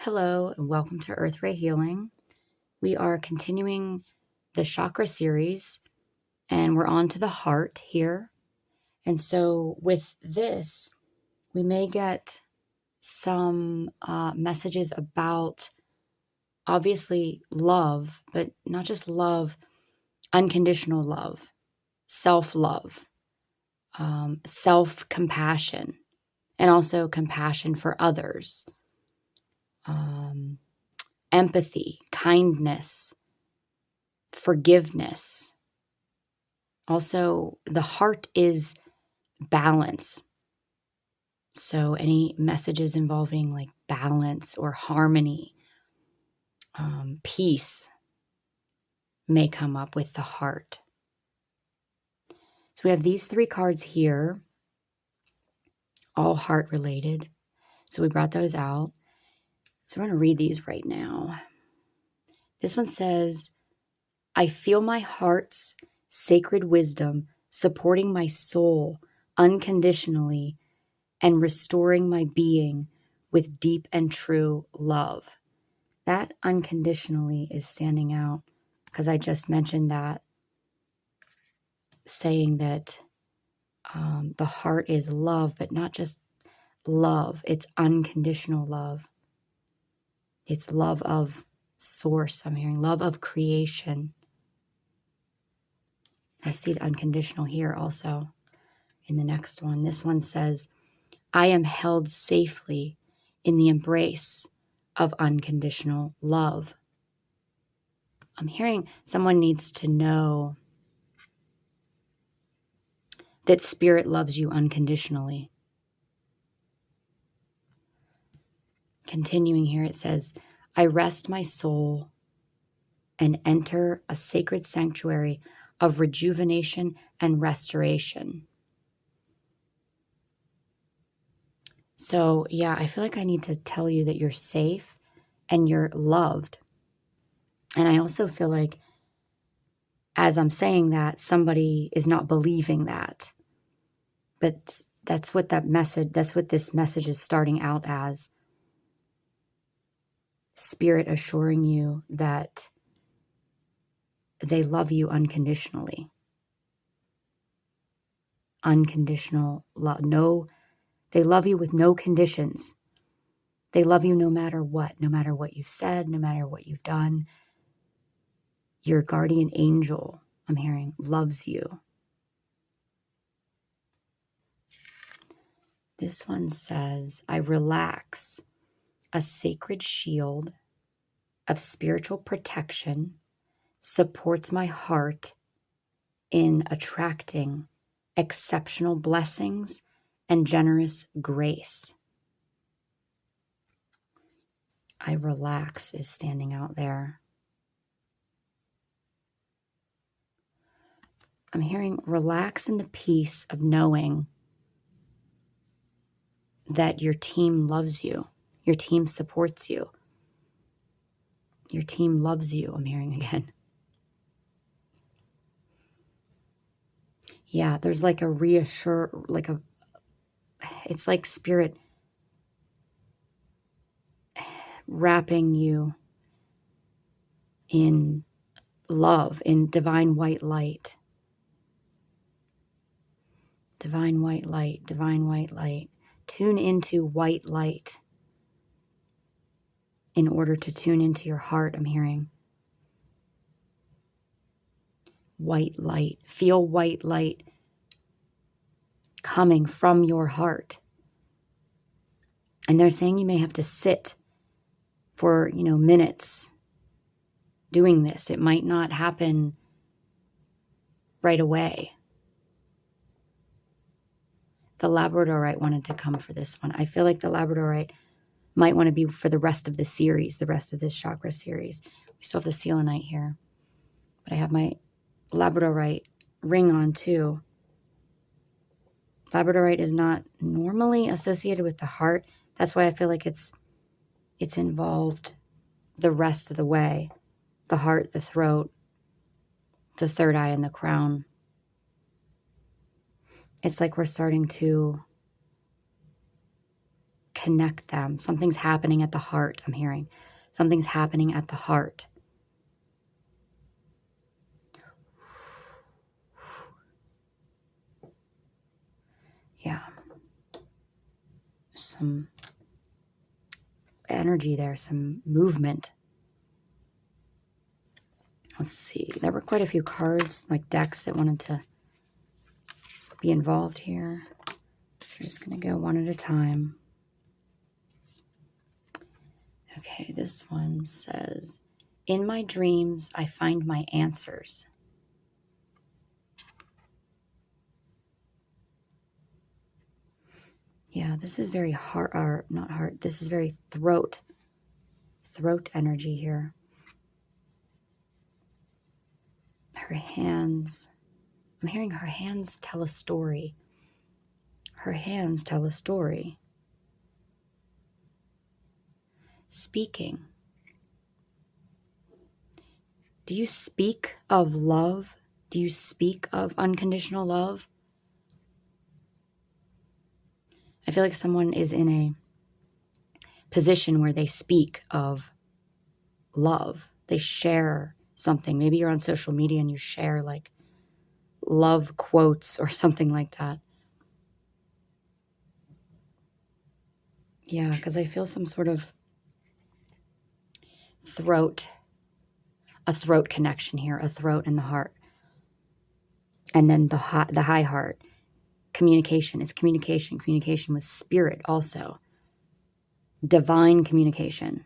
Hello and welcome to EarthRhey Healing. We are continuing the chakra series and we're on to the heart here. And so with this, we may get some messages about obviously love, but not just love, unconditional love, self-love, self-compassion, and also compassion for others. Empathy, kindness, forgiveness. Also, the heart is balance. So any messages involving like balance or harmony, peace may come up with the heart. So we have these three cards here, all heart related. So we brought those out. So we're going to read these right now. This one says, I feel my heart's sacred wisdom supporting my soul unconditionally and restoring my being with deep and true love. That unconditionally is standing out because I just mentioned that, saying that the heart is love, but not just love. It's unconditional love. It's love of source, I'm hearing. Love of creation. I see the unconditional here also in the next one. This one says, I am held safely in the embrace of unconditional love. I'm hearing someone needs to know that Spirit loves you unconditionally. Continuing here, it says, I rest my soul and enter a sacred sanctuary of rejuvenation and restoration. So, yeah, I feel like I need to tell you that you're safe and you're loved. And I also feel like as I'm saying that, somebody is not believing that. But that's what this message is starting out as. Spirit assuring you that they love you unconditionally. Unconditional love. No, they love you with no conditions. They love you no matter what you've said, no matter what you've done. Your guardian angel, I'm hearing, loves you. This one says, I relax a sacred shield of spiritual protection supports my heart in attracting exceptional blessings and generous grace. I relax is standing out there. I'm hearing relax in the peace of knowing that your team loves you. Your team supports you. Your team loves you, I'm hearing again. Yeah, there's like a it's like Spirit wrapping you in love, in divine white light. Divine white light, divine white light. Tune into white light in order to tune into your heart, I'm hearing. White light. Feel white light coming from your heart. And they're saying you may have to sit for, minutes doing this. It might not happen right away. The Labradorite wanted to come for this one. I feel like the Labradorite might want to be for the rest of the series, the rest of this chakra series. We still have the selenite here. But I have my Labradorite ring on too. Labradorite is not normally associated with the heart. That's why I feel like it's involved the rest of the way. The heart, the throat, the third eye, and the crown. It's like we're starting to connect them. Something's happening at the heart, I'm hearing. Something's happening at the heart. Yeah. There's some energy there, some movement. Let's see. There were quite a few cards, like decks, that wanted to be involved here. We're just going to go one at a time. Okay, this one says, in my dreams, I find my answers. Yeah, this is very heart, or not heart, this is very throat energy here. Her hands, I'm hearing her hands tell a story. Her hands tell a story. Speaking. Do you speak of love? Do you speak of unconditional love? I feel like someone is in a position where they speak of love. They share something. Maybe you're on social media and you share like love quotes or something like that. Yeah, because I feel some sort of a throat connection here, a throat and the heart. And then the high heart, communication. It's communication with spirit also. Divine communication.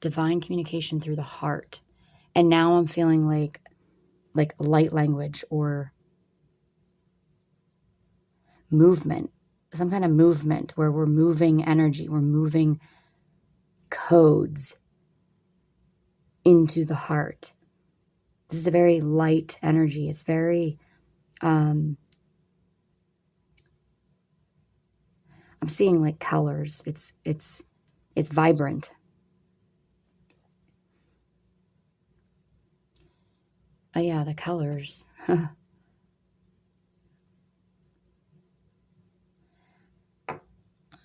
Divine communication through the heart. And now I'm feeling like light language or movement, some kind of movement where we're moving energy, we're moving codes into the heart. This is a very light energy. It's very, I'm seeing like colors. It's vibrant. Oh yeah, the colors.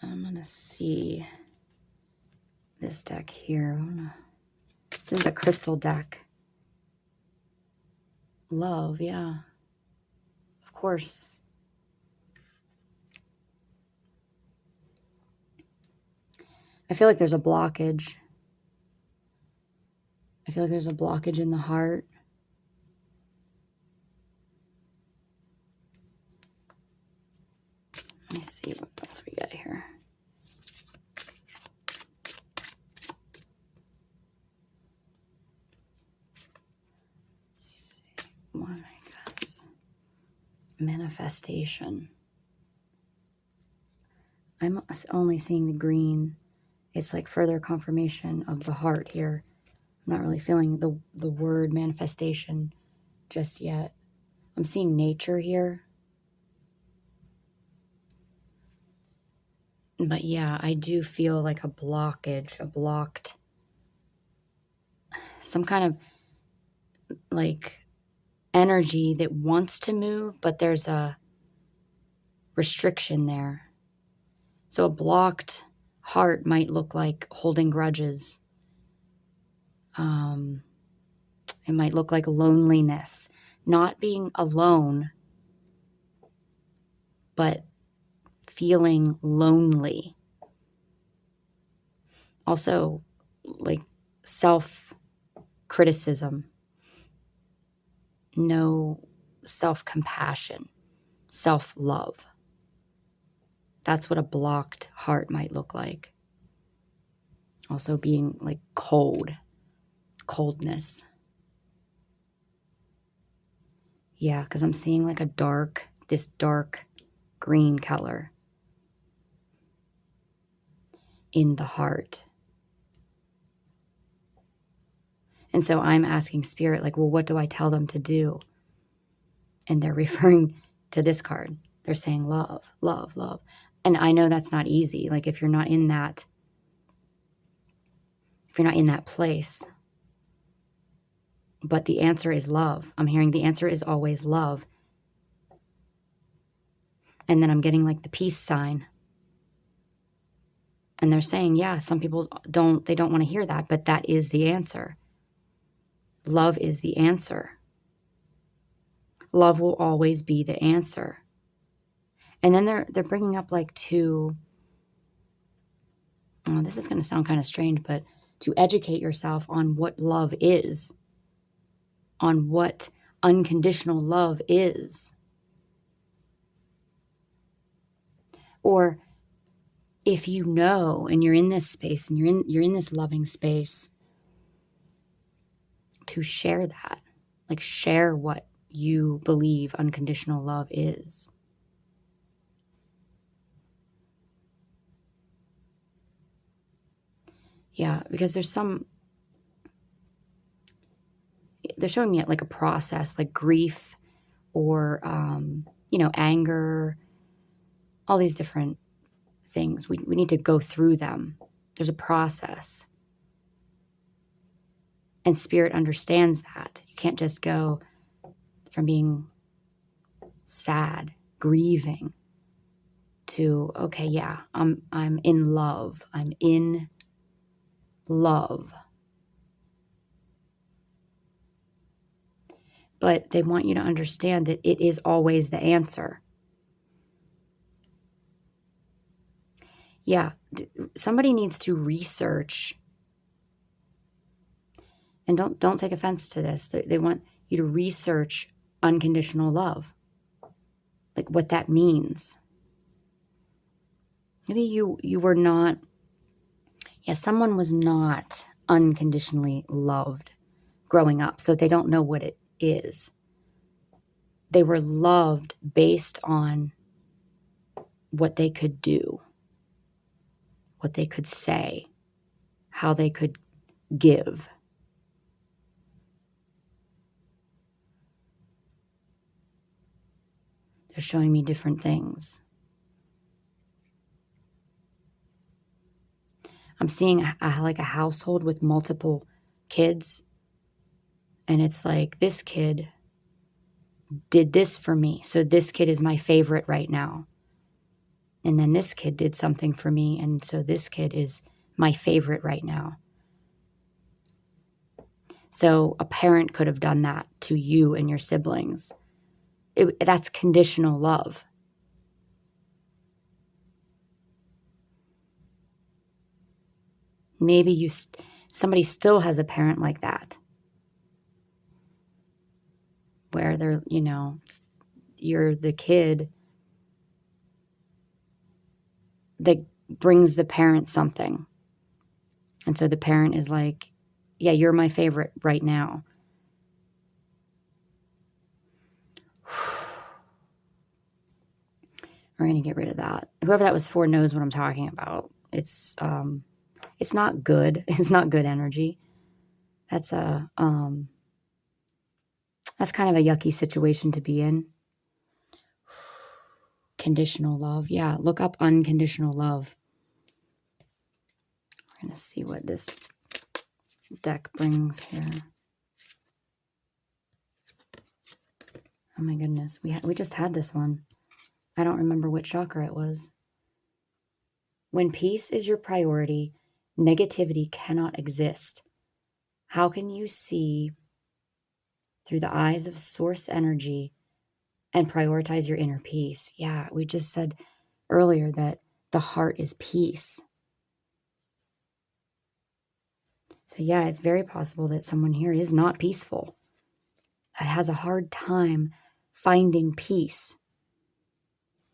I'm gonna see this deck here. This is a crystal deck. Love, yeah. Of course. I feel like there's a blockage. I feel like there's a blockage in the heart. Let me see what else we got here. One, I guess. Manifestation. I'm only seeing the green. It's like further confirmation of the heart here. I'm not really feeling the word manifestation just yet. I'm seeing nature here. But yeah, I do feel like a blockage, a blocked, some kind of like energy that wants to move, but there's a restriction there. So a blocked heart might look like holding grudges. It might look like loneliness, not being alone, but feeling lonely. Also, like self-criticism, no self-compassion, self-love. That's what a blocked heart might look like. Also being like coldness. Yeah, because I'm seeing like this dark green color in the heart. And so I'm asking spirit, like, well, what do I tell them to do? And they're referring to this card. They're saying love, love, love. And I know that's not easy. Like if you're not in that place. But the answer is love. I'm hearing the answer is always love. And then I'm getting like the peace sign. And they're saying, yeah, some people don't want to hear that, but that is the answer. Love is the answer. Love will always be the answer. And then they're bringing up like this is going to sound kind of strange, but to educate yourself on what love is, on what unconditional love is. Or if you know, and you're in this space and you're in this loving space, to share that, like share what you believe unconditional love is. Yeah, because they're showing me like a process, like grief or, anger, all these different things. We need to go through them. There's a process. And spirit understands that. You can't just go from being sad, grieving, to, okay, yeah, I'm in love. I'm in love. But they want you to understand that it is always the answer. Yeah, somebody needs to research, and don't take offense to this. They want you to research unconditional love, like what that means. Maybe you were not, someone was not unconditionally loved growing up, so they don't know what it is. They were loved based on what they could do, what they could say, how they could give. They're showing me different things. I'm seeing like a household with multiple kids, and it's like, this kid did this for me, so this kid is my favorite right now. And then this kid did something for me, and so this kid is my favorite right now. So a parent could have done that to you and your siblings. That's conditional love. Maybe somebody still has a parent like that, where they're, you're the kid that brings the parent something. And so the parent is like, yeah, you're my favorite right now. We're going to get rid of that. Whoever that was for knows what I'm talking about. It's not good. It's not good energy. That's kind of a yucky situation to be in. Conditional love. Yeah, look up unconditional love. We're going to see what this deck brings here. Oh my goodness. We just had this one. I don't remember which chakra it was. When peace is your priority, negativity cannot exist. How can you see through the eyes of source energy and prioritize your inner peace? Yeah, we just said earlier that the heart is peace. So yeah, it's very possible that someone here is not peaceful. That has a hard time finding peace,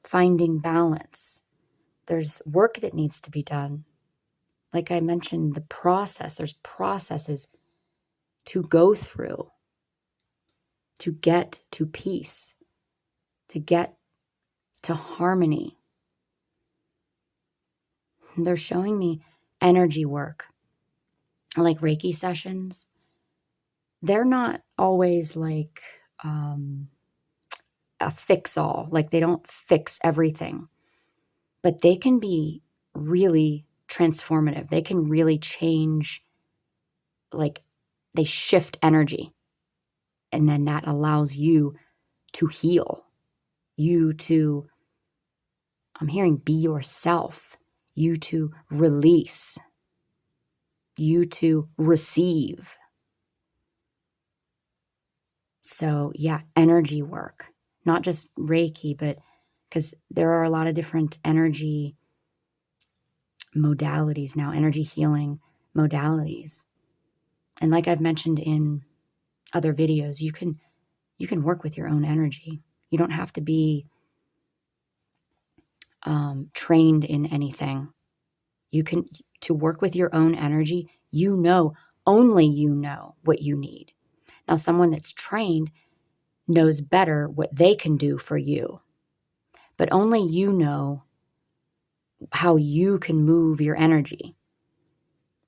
finding balance. There's work that needs to be done. Like I mentioned, the process, there's processes to go through to get to peace, to get to harmony. They're showing me energy work, like Reiki sessions. They're not always like a fix-all. Like they don't fix everything, but they can be really transformative. They can really change, like they shift energy. And then that allows you to heal, you to I'm hearing be yourself, you to release, you to receive. So yeah, energy work, not just Reiki, but because there are a lot of different energy modalities now, energy healing modalities. And like I've mentioned in other videos, you can work with your own energy. You don't have to be trained in anything. You can, to work with your own energy, only you know what you need. Now, someone that's trained knows better what they can do for you, but only you know how you can move your energy.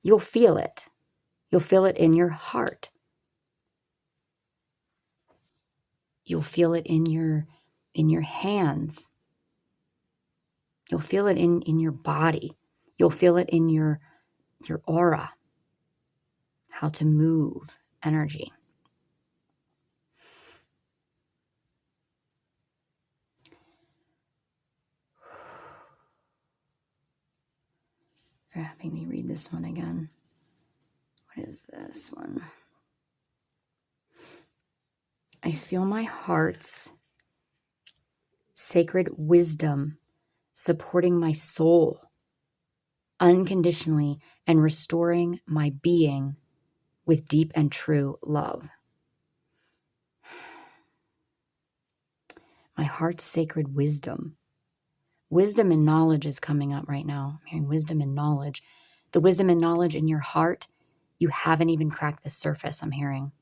You'll feel it. You'll feel it in your heart. You'll feel it in your hands. You'll feel it in your body. You'll feel it in your aura, how to move energy. They're having me read this one again. What is this one? I feel my heart's sacred wisdom supporting my soul unconditionally and restoring my being with deep and true love. My heart's sacred wisdom. Wisdom and knowledge is coming up right now. I'm hearing wisdom and knowledge. The wisdom and knowledge in your heart, you haven't even cracked the surface, I'm hearing.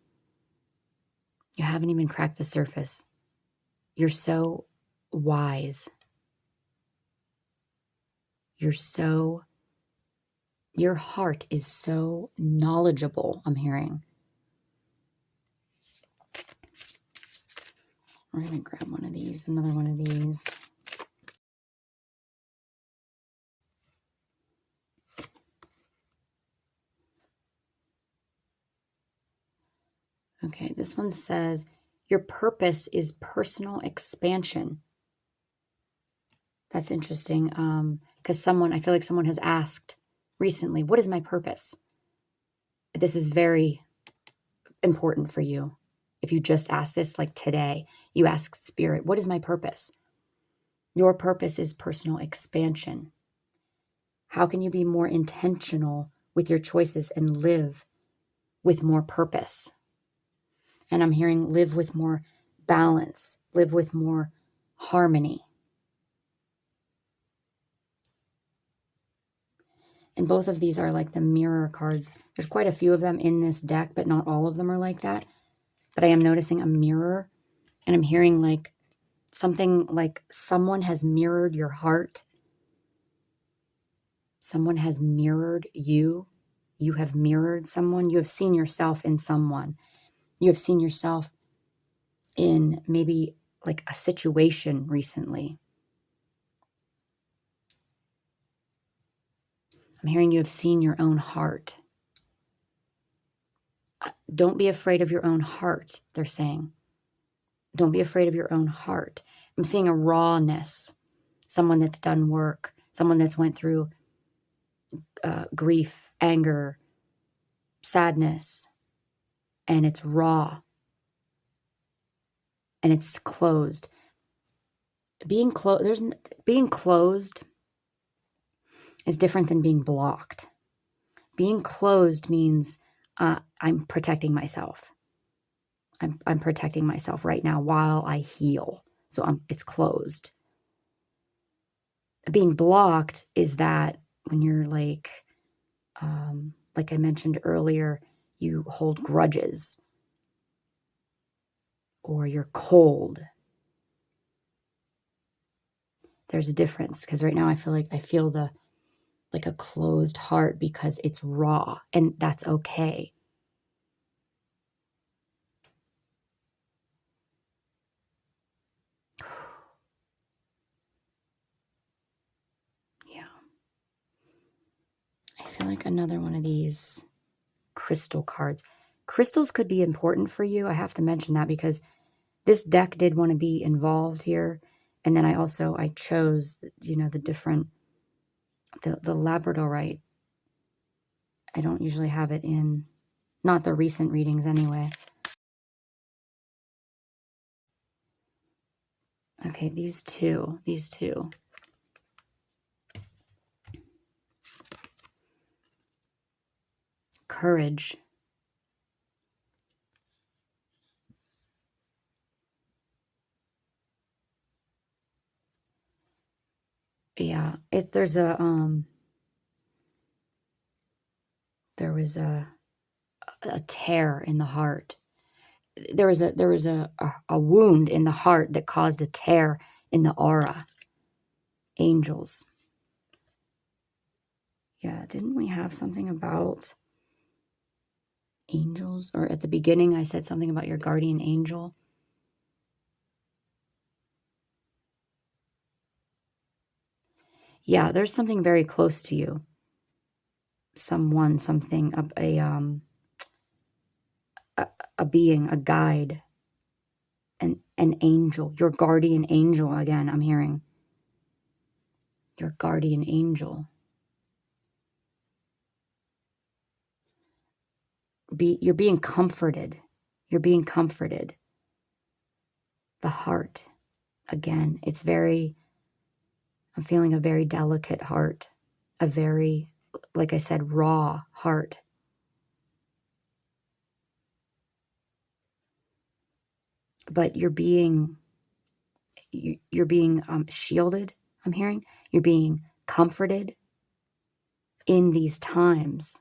You haven't even cracked the surface. You're so wise. Your heart is so knowledgeable, I'm hearing. We're going to grab one of these, another one of these. Okay, this one says, your purpose is personal expansion. That's interesting, because I feel like someone has asked recently, what is my purpose? This is very important for you. If you just asked this, like today, you asked Spirit, what is my purpose? Your purpose is personal expansion. How can you be more intentional with your choices and live with more purpose? And I'm hearing live with more balance, live with more harmony. And both of these are like the mirror cards. There's quite a few of them in this deck, but not all of them are like that. But I am noticing a mirror, and I'm hearing like something like someone has mirrored your heart. Someone has mirrored you. You have mirrored someone. You have seen yourself in someone. You have seen yourself in maybe like a situation recently. I'm hearing you have seen your own heart. Don't be afraid of your own heart, they're saying. Don't be afraid of your own heart. I'm seeing a rawness. Someone that's done work. Someone that's went through grief, anger, sadness. And it's raw. And it's closed. Being closed is different than being blocked. Being closed means I'm protecting myself. I'm protecting myself right now while I heal. So it's closed. Being blocked is that when you're like I mentioned earlier, you hold grudges or you're cold. There's a difference because right now I feel like a closed heart because it's raw, and that's okay. Yeah. I feel like another one of these crystal cards. Crystals could be important for you. I have to mention that because this deck did want to be involved here. And then I chose, the different, the labradorite. I don't usually have it in, not the recent readings anyway. Okay, these two. Courage. Yeah, there's a, there was a tear in the heart. There was a wound in the heart that caused a tear in the aura. Angels. Yeah, didn't we have something about angels? Or at the beginning I said something about your guardian angel. Yeah, there's something very close to you. Someone, something, a being, a guide, an angel, your guardian angel. Again, I'm hearing your guardian angel. You're being comforted. You're being comforted. The heart, again, I'm feeling a very delicate heart, a very, like I said, raw heart. But you're being shielded, I'm hearing. You're being comforted in these times.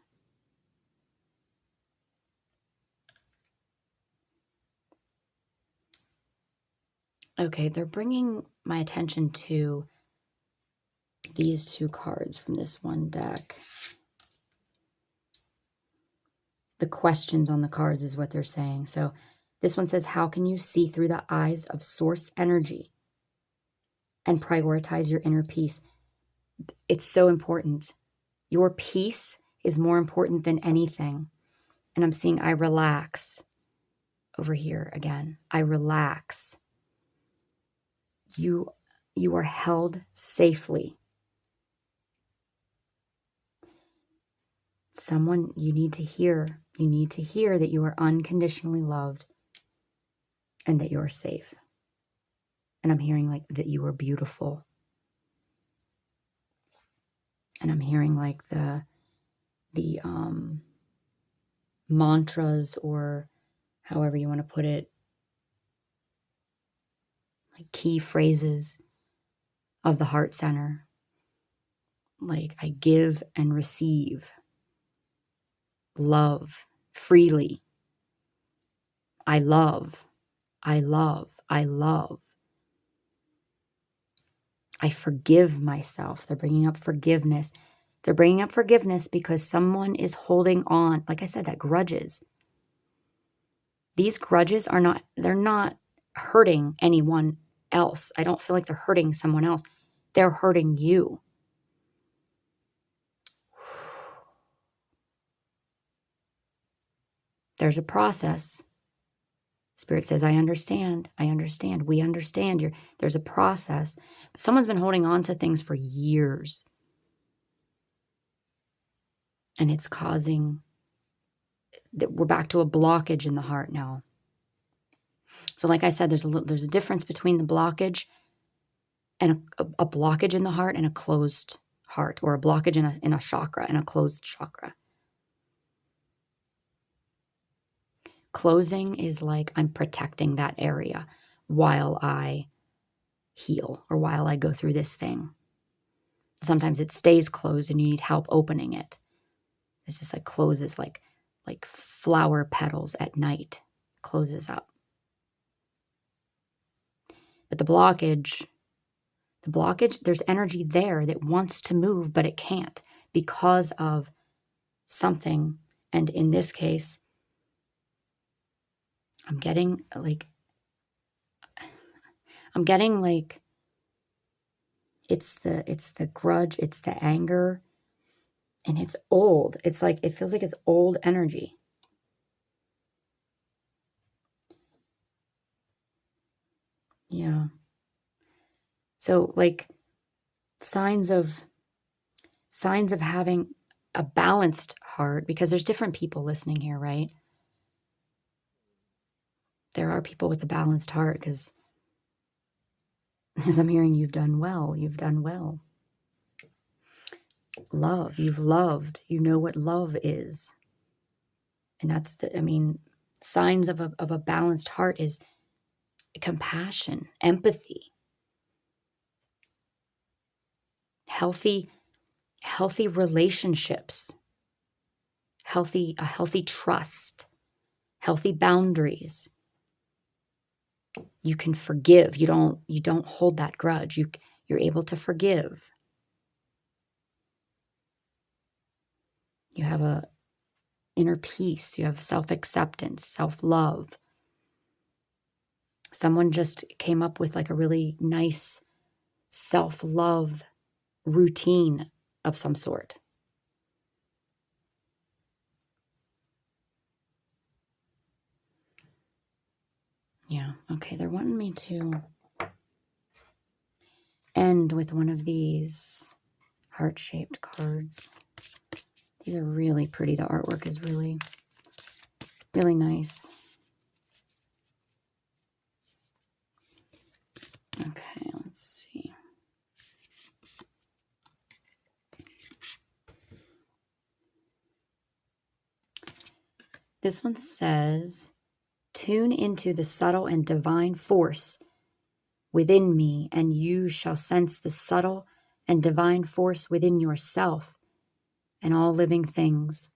Okay, they're bringing my attention to these two cards from this one deck. The questions on the cards is what they're saying. So this one says, how can you see through the eyes of source energy and prioritize your inner peace? It's so important. Your peace is more important than anything. And I'm seeing I relax over here again. I relax. You are held safely. Someone you need to hear that you are unconditionally loved and that you are safe. And I'm hearing like that you are beautiful. And I'm hearing like the mantras, or however you want to put it, like key phrases of the heart center. Like, I give and receive love freely. I love, I love, I love. I forgive myself. They're bringing up forgiveness. They're bringing up forgiveness because someone is holding on. Like I said, that grudges. These grudges they're not hurting anyone else. I don't feel like they're hurting someone else. They're hurting you. There's a process. Spirit says, I understand. We understand. There's a process. But someone's been holding on to things for years. And it's causing, we're back to a blockage in the heart now. So like I said, there's a difference between the blockage and a blockage in the heart and a closed heart, or a blockage in a chakra and a closed chakra. Closing is like I'm protecting that area while I heal or while I go through this thing. Sometimes it stays closed and you need help opening it. It's just like closes like flower petals at night. Closes up. But the blockage, there's energy there that wants to move, but it can't because of something. And in this case, I'm getting like it's the grudge, it's the anger, and it's old. It's like, it feels like it's old energy. Yeah. So like signs of having a balanced heart, because there's different people listening here, right? There are people with a balanced heart, because as I'm hearing, you've done well. You've done well. Love, you've loved. You know what love is. And that's signs of a balanced heart is compassion, empathy, healthy relationships, a healthy trust, healthy boundaries. You can forgive. You don't hold that grudge. You're able to forgive. You have a inner peace. You have self-acceptance, self-love. Someone just came up with like a really nice self-love routine of some sort. Yeah, okay, they're wanting me to end with one of these heart-shaped cards. These are really pretty. The artwork is really, really nice. Okay, let's see. This one says, tune into the subtle and divine force within me, and you shall sense the subtle and divine force within yourself and all living things.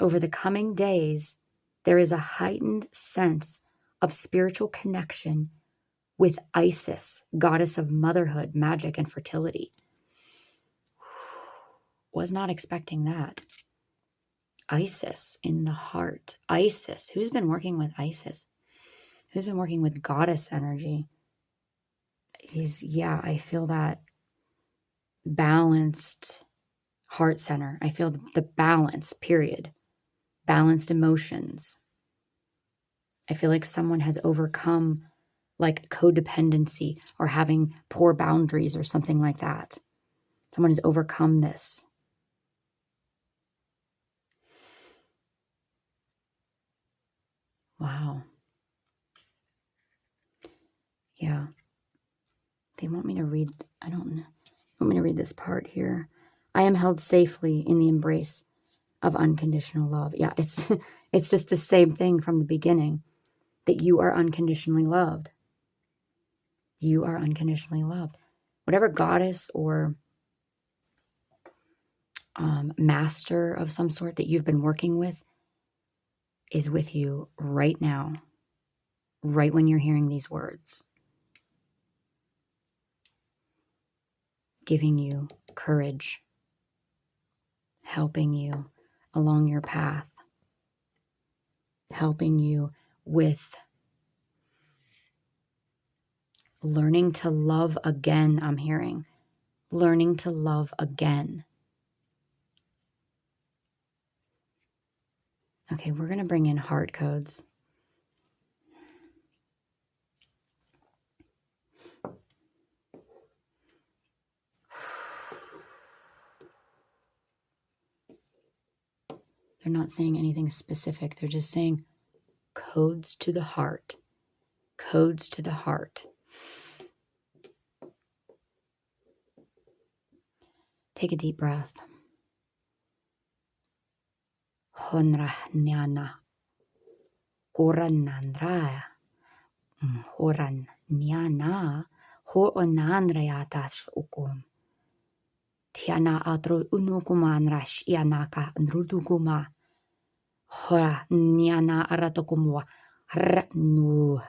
Over the coming days, there is a heightened sense of spiritual connection with Isis, goddess of motherhood, magic, and fertility. Was not expecting that. Isis in the heart. Isis. Who's been working with Isis? Who's been working with goddess energy? I feel that balanced heart center. I feel the balance, period. Balanced emotions. I feel like someone has overcome like codependency or having poor boundaries or something like that. Someone has overcome this. Wow. Yeah. They want me to read, I don't know. They want me to read this part here. I am held safely in the embrace of unconditional love. Yeah, it's just the same thing from the beginning, that you are unconditionally loved. You are unconditionally loved. Whatever goddess or master of some sort that you've been working with is with you right now, right when you're hearing these words, giving you courage, helping you along your path, helping you with learning to love again. I'm hearing learning to love again. Okay, we're going to bring in heart codes. They're not saying anything specific. They're just saying codes to the heart. Codes to the heart. Take a deep breath. Honra nyana. Koran nandra. Horan nyana. Ho onandrayatas ukum. Tiana atro unukuman rash ianaka nruduguma. Hora nyana aratokumwa. Nu.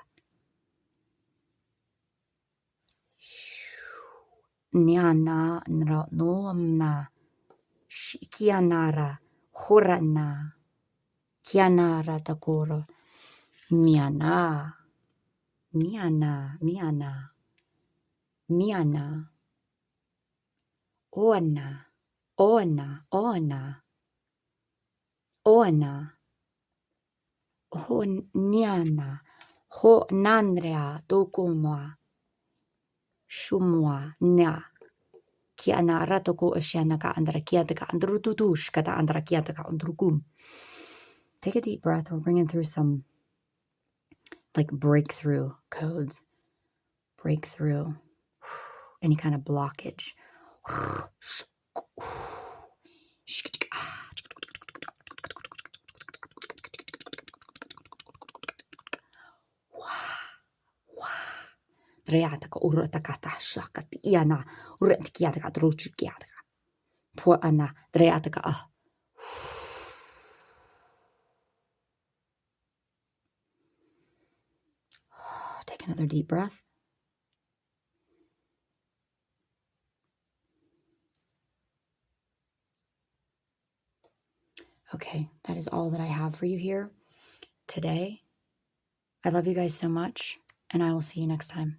Nyana nra noamna. Shikianara. Horana. Kianara takoro. Miana. Miana. Miana. Miana. Ona. Ona. Ona. Ona. Ho niana. Ho nandrea dokuma. shumwa na ki ana ratoko ashana ka andra kiata ka andrututush kata andra kiata ka andrugum. Take a deep breath. We're bringing through some like breakthrough codes. Breakthrough. Any kind of blockage. Reataka urutakata shakati iana uretikiataka druchikiataka. Poor ana reataka. Take another deep breath. Okay, that is all that I have for you here today. I love you guys so much, and I will see you next time.